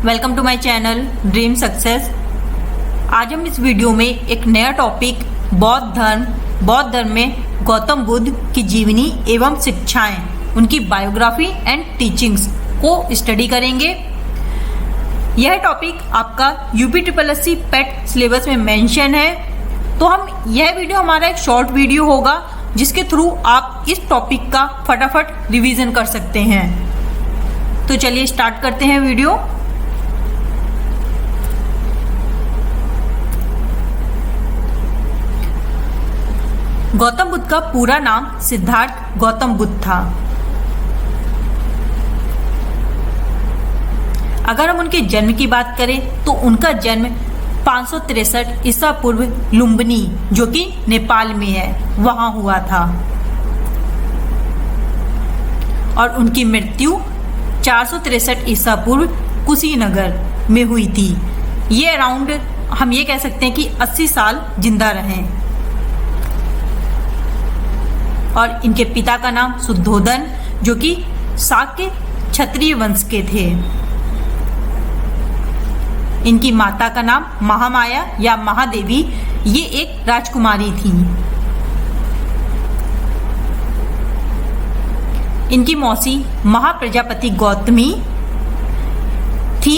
Welcome to my channel dream success. आज हम इस वीडियो में एक नया टॉपिक बौद्ध धर्म में गौतम बुद्ध की जीवनी एवं शिक्षाएं, उनकी बायोग्राफी एंड टीचिंग्स को स्टडी करेंगे। यह टॉपिक आपका UPSSC पेट सिलेबस में मेंशन है, तो यह वीडियो हमारा एक शॉर्ट वीडियो होगा जिसके थ्रू आप इस टॉपिक का फटाफट रिवीजन कर सकते हैं। तो चलिए स्टार्ट करते हैं वीडियो। गौतम बुद्ध का पूरा नाम सिद्धार्थ गौतम बुद्ध था। अगर हम उनके जन्म की बात करें तो उनका जन्म 563 ईसा पूर्व लुम्बिनी, जो कि नेपाल में है, वहां हुआ था और उनकी मृत्यु 463 ईसा पूर्व कुशीनगर में हुई थी। ये अराउंड हम ये कह सकते हैं कि 80 साल जिंदा रहे। और इनके पिता का नाम शुद्धोधन, जो कि शाक्य क्षत्रिय वंश के थे। इनकी माता का नाम महामाया या महादेवी, ये एक राजकुमारी थी। इनकी मौसी महाप्रजापति गौतमी थी।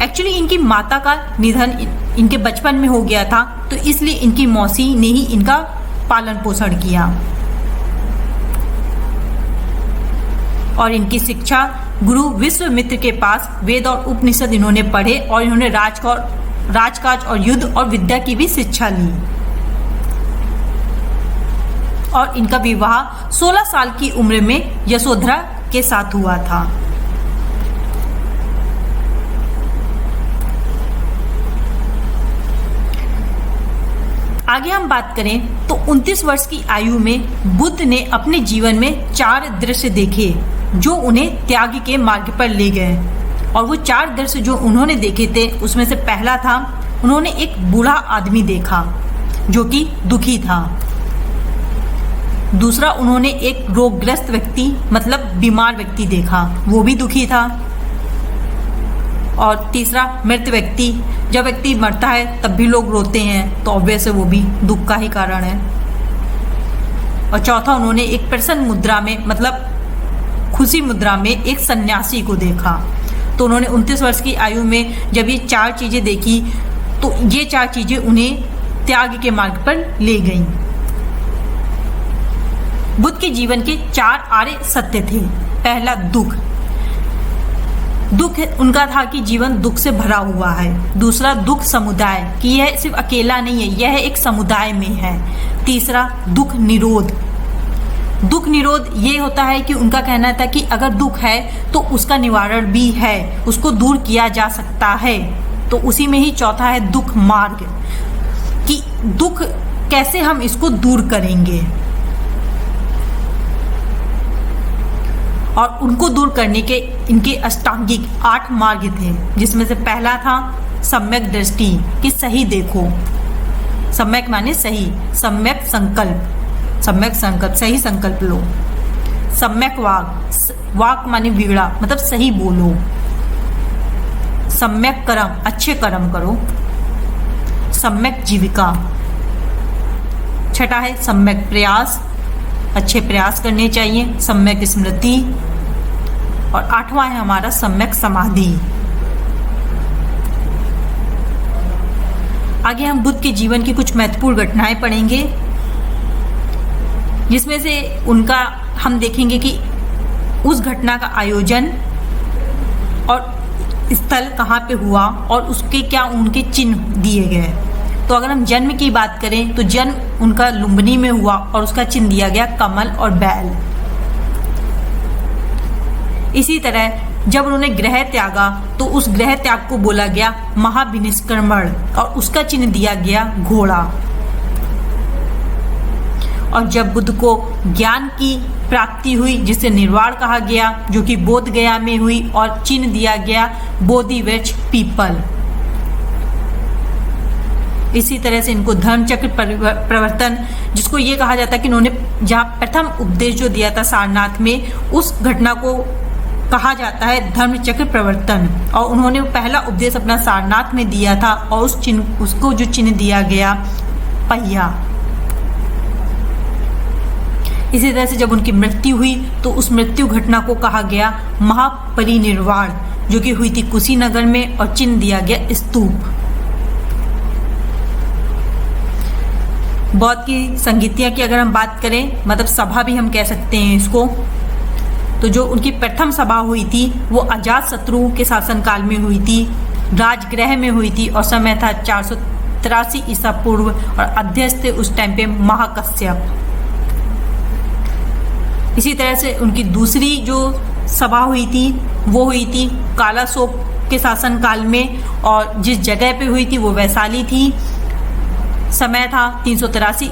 एक्चुअली इनकी माता का निधन इनके बचपन में हो गया था, तो इसलिए इनकी मौसी ने ही इनका पालन पोषण किया। और इनकी शिक्षा गुरु विश्वामित्र के पास वेद और उपनिषद इन्होंने पढ़े और इन्होंने राजकाज और युद्ध और विद्या की भी शिक्षा ली। और इनका विवाह 16 साल की उम्र में यशोधरा के साथ हुआ था। आगे हम बात करें तो 29 वर्ष की आयु में बुद्ध ने अपने जीवन में 4 दृश्य देखे जो उन्हें त्याग के मार्ग पर ले गए। और वो 4 दृश्य जो उन्होंने देखे थे, उसमें से पहला था, उन्होंने एक बूढ़ा आदमी देखा जो कि दुखी था। दूसरा, उन्होंने एक रोगग्रस्त व्यक्ति मतलब बीमार व्यक्ति देखा, वो भी दुखी था। और तीसरा, मृत व्यक्ति। जब व्यक्ति मरता है तब भी लोग रोते हैं, तो ऑब्वियस है वो भी दुख का ही कारण है। और चौथा, उन्होंने एक प्रसन्न मुद्रा में मतलब खुशी मुद्रा में एक सन्यासी को देखा। तो उन्होंने 29 वर्ष की आयु में जब ये 4 चीजें देखी, तो ये 4 चीजें उन्हें त्याग के मार्ग पर ले गईं। बुद्ध के जीवन के 4 आर्य सत्य थे। पहला, दुख उनका था कि जीवन दुख से भरा हुआ है। दूसरा, दुख समुदाय, कि यह सिर्फ अकेला नहीं है, यह एक समुदाय में है। तीसरा, दुख निरोध ये होता है कि उनका कहना था कि अगर दुख है तो उसका निवारण भी है, उसको दूर किया जा सकता है। तो उसी में ही चौथा है दुख मार्ग, कि दुख कैसे हम इसको दूर करेंगे। और उनको दूर करने के इनके अष्टांगिक 8 मार्ग थे, जिसमें से पहला था सम्यक दृष्टि, कि सही देखो। सम्यक माने सही, सम्यक संकल्प सही संकल्प लो। सम्यक वाक माने वीड़ा मतलब सही बोलो। सम्यक कर्म, अच्छे कर्म करो। सम्यक जीविका। छठा है सम्यक प्रयास, अच्छे प्रयास करने चाहिए। सम्यक स्मृति। और 8वां है हमारा सम्यक समाधि। आगे हम बुद्ध के जीवन की कुछ महत्वपूर्ण घटनाएं पढ़ेंगे, जिसमें से उनका हम देखेंगे कि उस घटना का आयोजन और स्थल कहाँ पे हुआ और उसके क्या उनके चिन्ह दिए गए। तो अगर हम जन्म की बात करें तो जन्म उनका लुम्बिनी में हुआ और उसका चिन्ह दिया गया कमल और बैल। इसी तरह जब उन्होंने गृह त्यागा तो उस गृह त्याग को बोला गया महाविनिष्क्रमण और उसका चिन्ह दिया गया घोड़ा। और जब बुद्ध को ज्ञान की प्राप्ति हुई, जिसे निर्वाण कहा गया, जो कि बोध गया में हुई, और चिन्ह दिया गया बोधि वृक्ष पीपल। इसी तरह से इनको धर्म चक्र प्रवर्तन, जिसको ये कहा जाता है कि इन्होंने जहाँ प्रथम उपदेश जो दिया था सारनाथ में, उस घटना को कहा जाता है धर्म चक्र प्रवर्तन। और उन्होंने पहला उपदेश अपना सारनाथ में दिया था और उसको जो चिन्ह दिया गया पहिया। इसी तरह से जब उनकी मृत्यु हुई तो उस मृत्यु घटना को कहा गया महापरिनिर्वाण, जो कि हुई थी कुशीनगर में, और चिन्ह दिया गया स्तूप। बौद्ध की संगीतिया की अगर हम बात करें, मतलब सभा भी हम कह सकते हैं इसको, तो जो उनकी प्रथम सभा हुई थी वो अजातशत्रु के शासनकाल में हुई थी, राजगृह में हुई थी और समय था 483 ईसा पूर्व, और अध्यक्ष थे उस टाइम पे महाकश्यप। इसी तरह से उनकी दूसरी जो सभा हुई थी वो हुई थी कालाशोक के शासनकाल में, और जिस जगह पे हुई थी वो वैशाली थी। समय था 383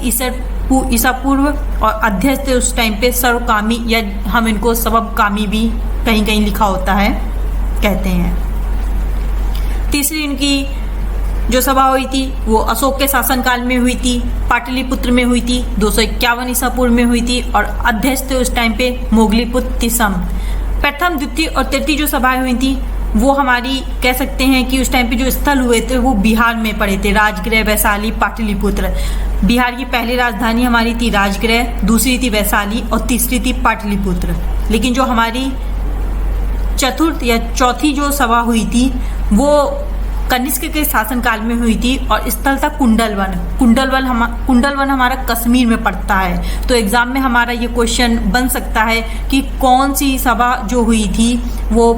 ईसा पूर्व, और अध्यक्ष थे उस टाइम पे सर्वकामी, या हम इनको सबबकामी भी कहीं कहीं लिखा होता है कहते हैं। तीसरी इनकी जो सभा हुई थी वो अशोक के शासनकाल में हुई थी, पाटलिपुत्र में हुई थी, 251 ईसा पूर्व में हुई थी, और अध्यक्ष थे उस टाइम पे मोगलीपुत्र तिसम। प्रथम, द्वितीय और तृतीय जो सभाएं हुई थी वो हमारी कह सकते हैं कि उस टाइम पे जो स्थल हुए थे वो बिहार में पड़े थे, राजगृह, वैशाली, पाटलिपुत्र। बिहार की पहली राजधानी हमारी थी राजगृह, दूसरी थी वैशाली और तीसरी थी पाटलिपुत्र। लेकिन जो हमारी चतुर्थ या चौथी जो सभा हुई थी वो कनिष्क के शासनकाल में हुई थी, और स्थल था कुंडलवन। कुंडलवन हमारा कश्मीर में पड़ता है। तो एग्जाम में हमारा ये क्वेश्चन बन सकता है कि कौन सी सभा जो हुई थी वो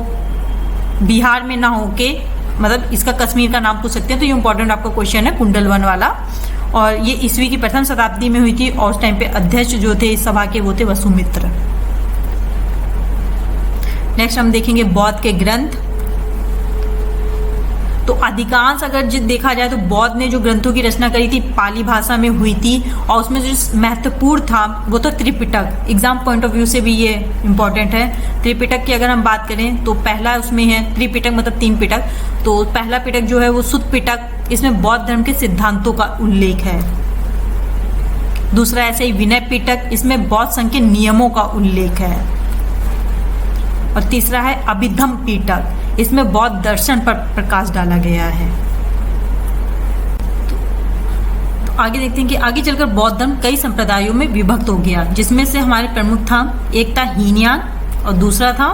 बिहार में ना होके, मतलब इसका कश्मीर का नाम पूछ सकते हैं। तो ये इंपॉर्टेंट आपका क्वेश्चन है कुंडलवन वाला, और ये ईस्वी की प्रथम शताब्दी में हुई थी, और उस टाइम पे अध्यक्ष जो थे इस सभा के वो थे वसुमित्र। नेक्स्ट हम देखेंगे बौद्ध के ग्रंथ। तो अधिकांश अगर देखा जाए तो बौद्ध ने जो ग्रंथों की रचना करी थी पाली भाषा में हुई थी, और उसमें जो महत्वपूर्ण था वो तो Tripitaka. Exam point of view से भी ये इम्पोर्टेंट है। त्रिपिटक की अगर हम बात करें तो पहला उसमें है त्रिपिटक, मतलब 3 पिटक। तो पहला पिटक जो है वो सुत्त पिटक, इसमें बौद्ध धर्म के सिद्धांतों का उल्लेख है। दूसरा ऐसे ही विनय पिटक, इसमें बौद्ध संघ के नियमों का उल्लेख है। और तीसरा है अभिधम पिटक, इसमें बौद्ध दर्शन पर प्रकाश डाला गया है। तो आगे देखते हैं कि आगे चलकर बौद्ध धर्म कई संप्रदायों में विभक्त हो गया, जिसमें से हमारे प्रमुख था, एक था हीनयान और दूसरा था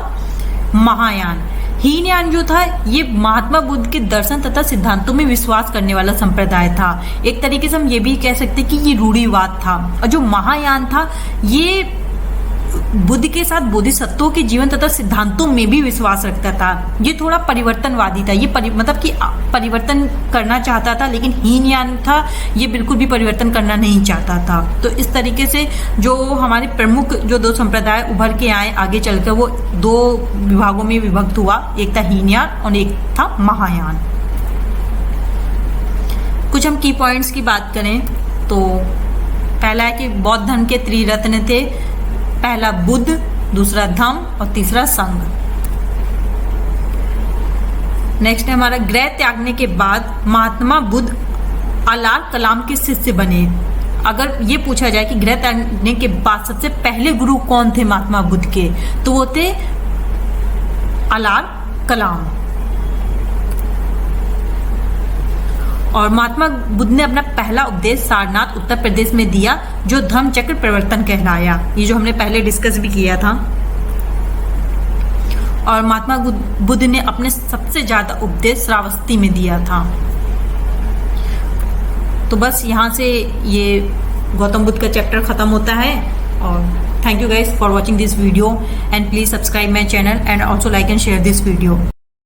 महायान। हीनयान जो था ये महात्मा बुद्ध के दर्शन तथा सिद्धांतों में विश्वास करने वाला संप्रदाय था। एक तरीके से हम ये भी कह सकते कि ये रूढ़िवाद था। और जो महायान था ये बुद्ध के साथ बोधिसत्वों के जीवन तथा सिद्धांतों में भी विश्वास रखता था। ये थोड़ा परिवर्तनवादी था, ये मतलब कि परिवर्तन करना चाहता था, लेकिन हीनयान था ये बिल्कुल भी परिवर्तन करना नहीं चाहता था। तो इस तरीके से जो हमारे प्रमुख जो 2 संप्रदाय उभर के आए आगे चलकर, वो 2 विभागों में विभक्त हुआ, एक था हीनयान और एक था महायान। कुछ हम की पॉइंट्स की बात करें तो पहला है कि बौद्ध धर्म के त्रिरत्न थे, पहला बुद्ध, दूसरा धम्म और तीसरा संघ। नेक्स्ट है हमारा गृह त्यागने के बाद महात्मा बुद्ध अलार कलाम के शिष्य बने। अगर ये पूछा जाए कि गृह त्यागने के बाद सबसे पहले गुरु कौन थे महात्मा बुद्ध के, तो वो थे अलार कलाम। और महात्मा बुद्ध ने अपना पहला उपदेश सारनाथ उत्तर प्रदेश में दिया, जो धर्म चक्र प्रवर्तन कहलाया। ये जो हमने पहले डिस्कस भी किया था। और महात्मा बुद्ध ने अपने सबसे ज्यादा उपदेश श्रावस्ती में दिया था। तो बस यहाँ से ये गौतम बुद्ध का चैप्टर खत्म होता है। और thank you guys for watching this video, and please subscribe my channel and also like and share this video.